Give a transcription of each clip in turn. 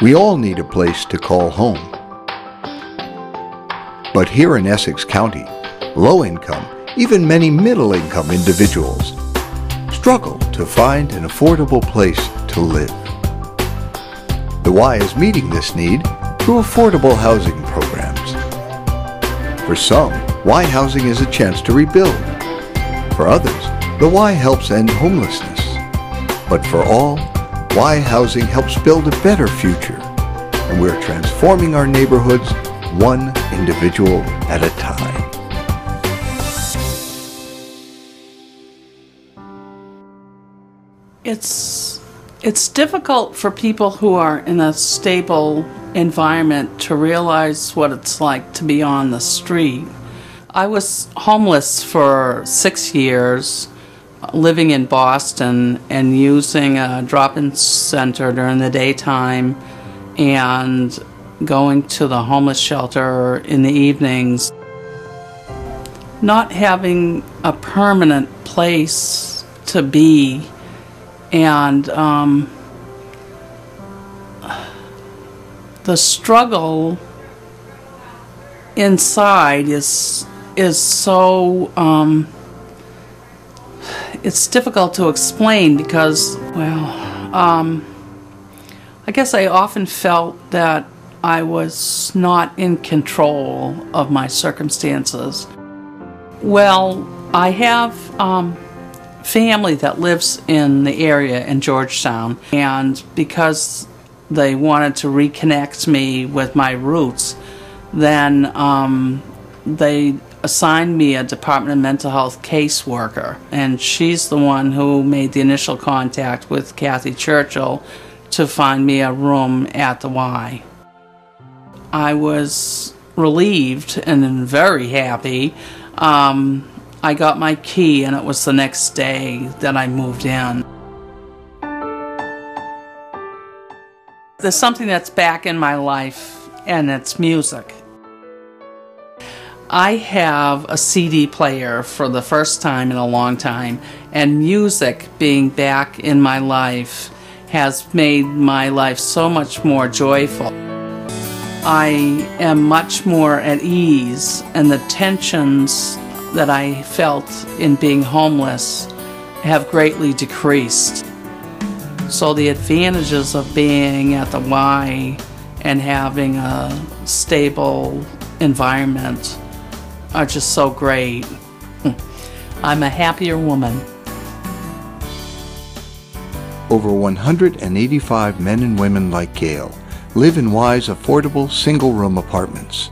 We all need a place to call home. But here in Essex County, low-income, even many middle-income individuals struggle to find an affordable place to live. The Y is meeting this need through affordable housing programs. For some, Y housing is a chance to rebuild. For others, the Y helps end homelessness. But for all, Y housing helps build a better future, and we're transforming our neighborhoods one individual at a time. It's difficult for people who are in a stable environment to realize what it's like to be on the street. I was homeless for 6 years, living in Boston and using a drop-in center during the daytime and going to the homeless shelter in the evenings. Not having a permanent place to be, and the struggle inside is so it's difficult to explain because, well, I guess I often felt that I was not in control of my circumstances. Well, I have family that lives in the area in Georgetown, and because they wanted to reconnect me with my roots, then they assigned me a Department of Mental Health caseworker, and she's the one who made the initial contact with Kathy Churchill to find me a room at the Y. I was relieved and very happy. I got my key, and it was the next day that I moved in. There's something that's back in my life, and it's music. I have a CD player for the first time in a long time, and music being back in my life has made my life so much more joyful. I am much more at ease, and the tensions that I felt in being homeless have greatly decreased. So the advantages of being at the Y and having a stable environment are just so great. I'm a happier woman. Over 185 men and women like Gail live in Y's affordable single-room apartments.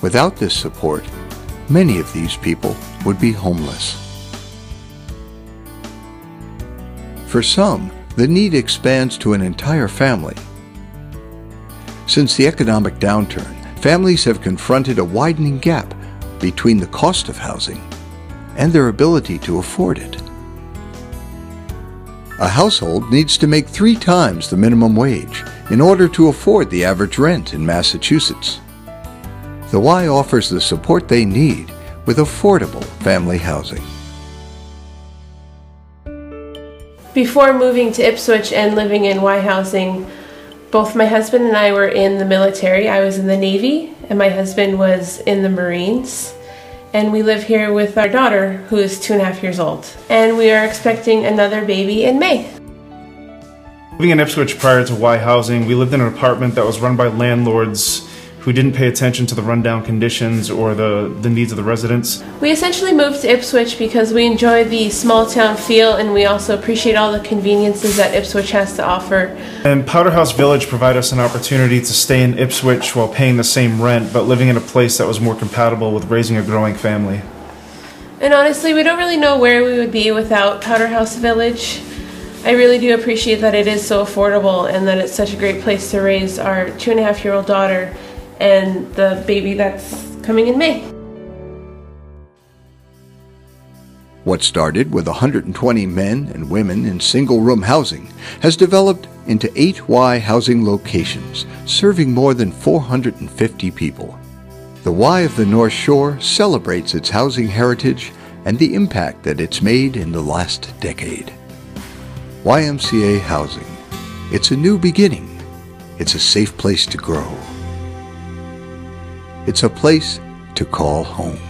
Without this support, many of these people would be homeless. For some, the need expands to an entire family. Since the economic downturn, families have confronted a widening gap between the cost of housing and their ability to afford it. A household needs to make 3 times the minimum wage in order to afford the average rent in Massachusetts. The Y offers the support they need with affordable family housing. Before moving to Ipswich and living in Y housing, both my husband and I were in the military. I was in the Navy and my husband was in the Marines. And we live here with our daughter, who is 2.5 years old. And we are expecting another baby in May. Living in Ipswich prior to Y housing, we lived in an apartment that was run by landlords who didn't pay attention to the rundown conditions or the needs of the residents. We essentially moved to Ipswich because we enjoy the small town feel, and we also appreciate all the conveniences that Ipswich has to offer. And Powder House Village provided us an opportunity to stay in Ipswich while paying the same rent, but living in a place that was more compatible with raising a growing family. And honestly, we don't really know where we would be without Powder House Village. I really do appreciate that it is so affordable and that it's such a great place to raise our 2.5-year-old daughter and the baby that's coming in May. What started with 120 men and women in single-room housing has developed into 8 Y housing locations, serving more than 450 people. The Y of the North Shore celebrates its housing heritage and the impact that it's made in the last decade. YMCA Housing. It's a new beginning It's a safe place to grow. It's a place to call home.